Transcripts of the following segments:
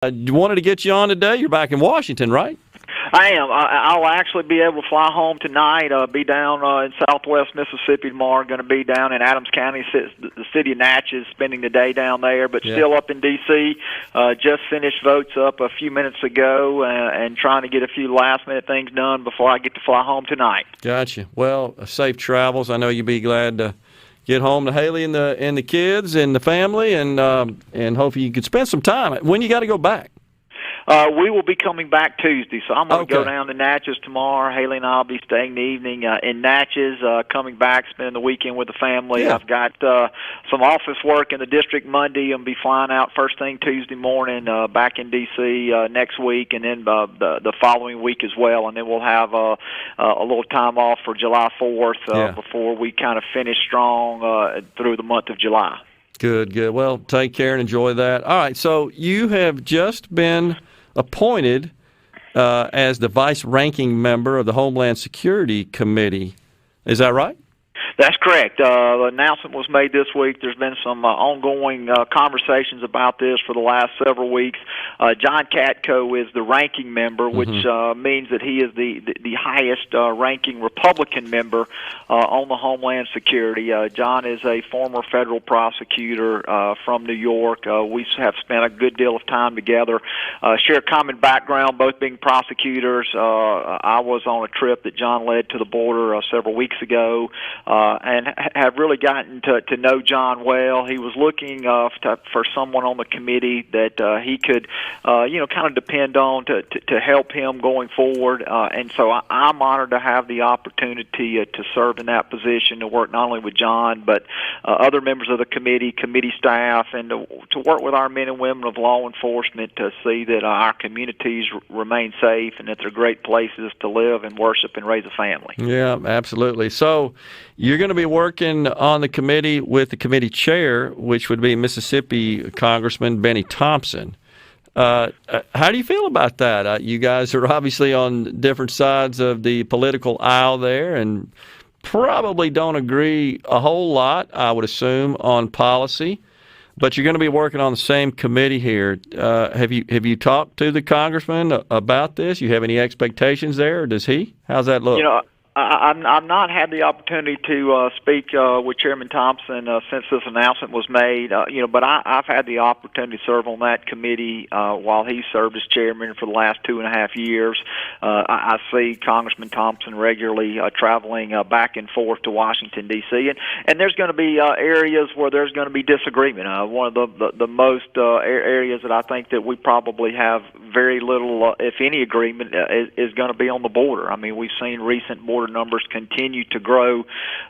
You wanted to get you on today. You're back in Washington, right? I am. I'll actually be able to fly home tonight. Be down in Southwest Mississippi tomorrow. Going to be down in Adams County, the city of Natchez, spending the day down there. But still up in D.C. Just finished votes up a few minutes ago, and trying to get a few last-minute things done before I get to fly home tonight. Gotcha. Well, safe travels. I know you'll be glad to get home to Haley and the kids and the family, and hopefully you can spend some time. When you got to go back? We will be coming back Tuesday, so I'm going to go down to Natchez tomorrow. Haley and I will be staying the evening in Natchez, coming back, spending the weekend with the family. Yeah. I've got some office work in the district Monday and be flying out first thing Tuesday morning back in D.C. Next week, and then the following week as well. And then we'll have a little time off for July 4th before we kind of finish strong through the month of July. Good. Well, take care and enjoy that. All right, so you have just been appointed as the vice-ranking member of the Homeland Security Committee. Is that right? That's correct. The announcement was made this week. There's been some ongoing conversations about this for the last several weeks. John Katko is the ranking member, which means that he is the highest ranking Republican member on the Homeland Security. John is a former federal prosecutor from New York. We have spent a good deal of time together, share a common background, both being prosecutors. I was on a trip that John led to the border several weeks ago. And have really gotten to know John well. He was looking for someone on the committee that he could, kind of depend on to help him going forward. And so I'm honored to have the opportunity to serve in that position, to work not only with John but other members of the committee staff, and to work with our men and women of law enforcement to see that our communities remain safe and that they're great places to live and worship and raise a family. Yeah, absolutely. So you're going to be working on the committee with the committee chair, which would be Mississippi Congressman Benny Thompson. How do you feel about that? You guys are obviously on different sides of the political aisle there and probably don't agree a whole lot, I would assume, on policy. But you're going to be working on the same committee here. Have you talked to the congressman about this? You have any expectations there, or does he? How's that look? I've not had the opportunity to speak with Chairman Thompson since this announcement was made, but I've had the opportunity to serve on that committee while he served as chairman for the last 2.5 years. I see Congressman Thompson regularly traveling back and forth to Washington, D.C., and there's going to be areas where there's going to be disagreement. One of the most areas that I think that we probably have very little, if any, agreement is going to be on the border. I mean, we've seen recent border numbers continue to grow.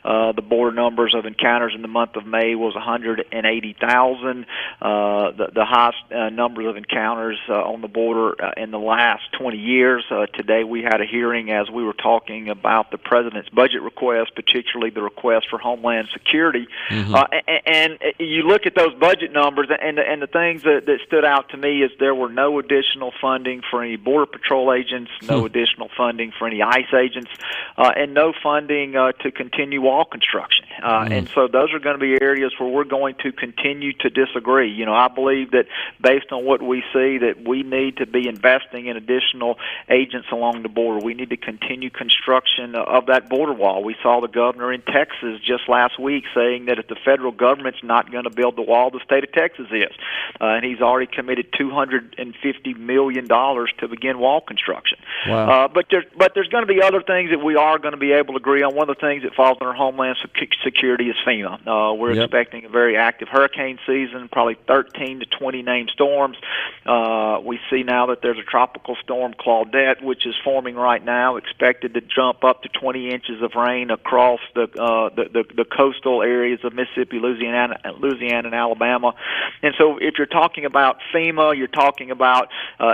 The border numbers of encounters in the month of May was 180,000. The highest numbers of encounters on the border in the last 20 years. Today we had a hearing as we were talking about the president's budget request, particularly the request for Homeland Security. And you look at those budget numbers, and the things that stood out to me is there were no additional funding for any Border Patrol agents, no additional funding for any ICE agents, and no funding to continue wall construction. And so those are going to be areas where we're going to continue to disagree. I believe that based on what we see, that we need to be investing in additional agents along the border. We need to continue construction of that border wall. We saw the governor in Texas just last week saying that if the federal government's not going to build the wall, the state of Texas is. And he's already committed $250 million to begin wall construction. Wow. But there's going to be other things that we are going to be able to agree on. One of the things that falls under Homeland Security is FEMA. We're expecting a very active hurricane season, probably 13 to 20 named storms. We see now that there's a tropical storm, Claudette, which is forming right now, expected to jump up to 20 inches of rain across the coastal areas of Mississippi, Louisiana, and Alabama. And so if you're talking about FEMA, you're talking about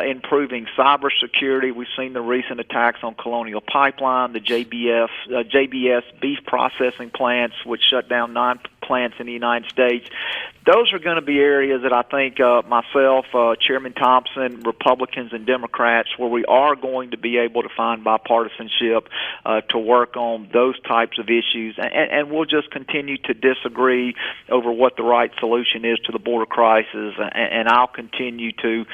improving cybersecurity. We've seen the recent attacks on Colonial Pipeline, the JBS beef processing plants, which shut down 9 plants in the United States. those are going to be areas that I think myself, Chairman Thompson, Republicans and Democrats, where we are going to be able to find bipartisanship to work on those types of issues, and we'll just continue to disagree over what the right solution is to the border crisis, and I'll continue to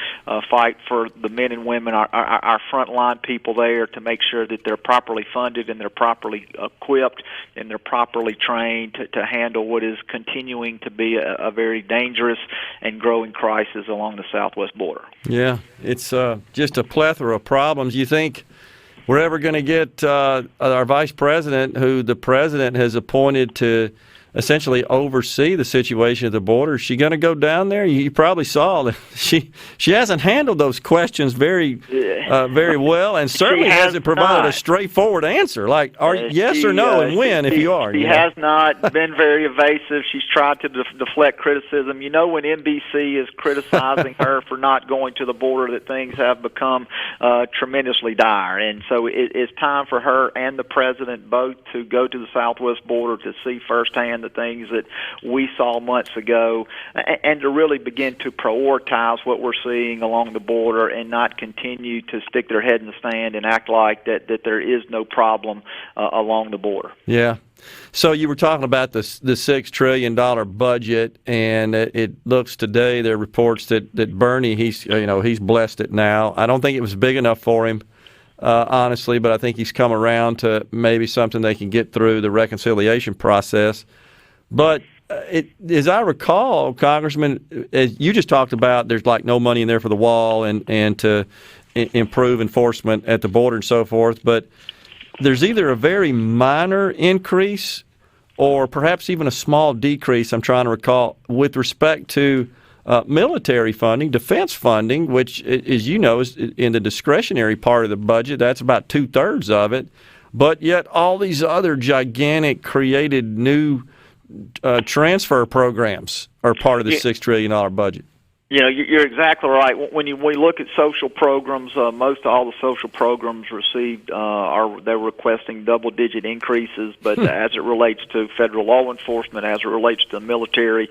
fight for the men and women, our frontline people there, to make sure that they're properly funded and they're properly equipped and they're properly trained to handle what is continuing to be a very dangerous and growing crisis along the southwest border. Yeah, it's just a plethora of problems. You think we're ever going to get our vice president, who the president has appointed to essentially oversee the situation at the border? Is she going to go down there? You probably saw that she hasn't handled those questions very well, and certainly hasn't provided a straightforward answer, like yes or no, and when, if you are. She has not been very evasive. She's tried to deflect criticism. You know, when NBC is criticizing her for not going to the border, that things have become tremendously dire. And so it's time for her and the president both to go to the southwest border to see firsthand the things that we saw months ago, and to really begin to prioritize what we're seeing along the border and not continue to stick their head in the sand and act like that there is no problem along the border. Yeah. So you were talking about the $6 trillion budget, and it looks today, there are reports that Bernie, he's blessed it now. I don't think it was big enough for him, honestly, but I think he's come around to maybe something they can get through the reconciliation process. But as I recall, Congressman, as you just talked about, there's like no money in there for the wall and to improve enforcement at the border and so forth. But there's either a very minor increase or perhaps even a small decrease, I'm trying to recall, with respect to military funding, defense funding, which, as you know, is in the discretionary part of the budget. That's about 2/3 of it. But yet all these other gigantic created new transfer programs are part of the $6 trillion budget. You know, you're exactly right. When we look at social programs, most all the social programs received they're requesting double-digit increases. But as it relates to federal law enforcement, as it relates to the military,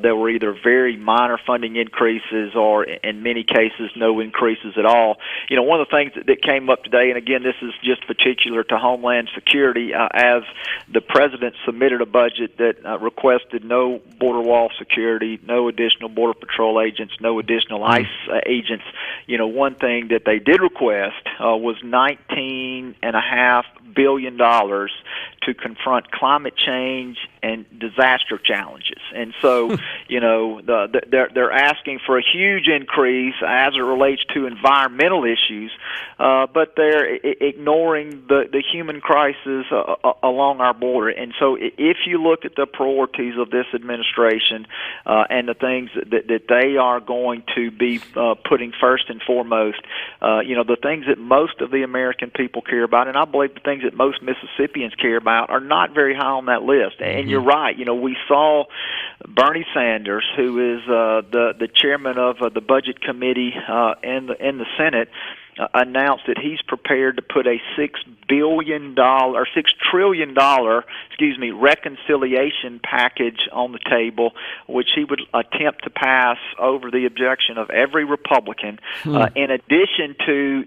there were either very minor funding increases or, in many cases, no increases at all. You know, one of the things that came up today, and again, this is just particular to Homeland Security, as the president submitted a budget that requested no border wall security, no additional border patrol agents, no additional ICE agents. You know, one thing that they did request was $19.5 billion to confront climate change and disaster challenges. And so, you know, they're asking for a huge increase as it relates to environmental issues, but they're ignoring the human crisis along our border. And so if you look at the priorities of this administration and the things that they are going to be putting first and foremost, you know, the things that most of the American people care about, and I believe the things that most Mississippians care about, are not very high on that list. And you're right. You know, we saw Bernie Sanders, who is the chairman of the Budget Committee in the Senate, announced that he's prepared to put a $6 trillion reconciliation package on the table, which he would attempt to pass over the objection of every Republican, in addition to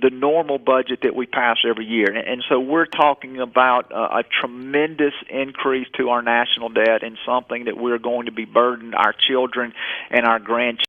the normal budget that we pass every year. And so we're talking about a tremendous increase to our national debt, and something that we're going to be burdening our children and our grandchildren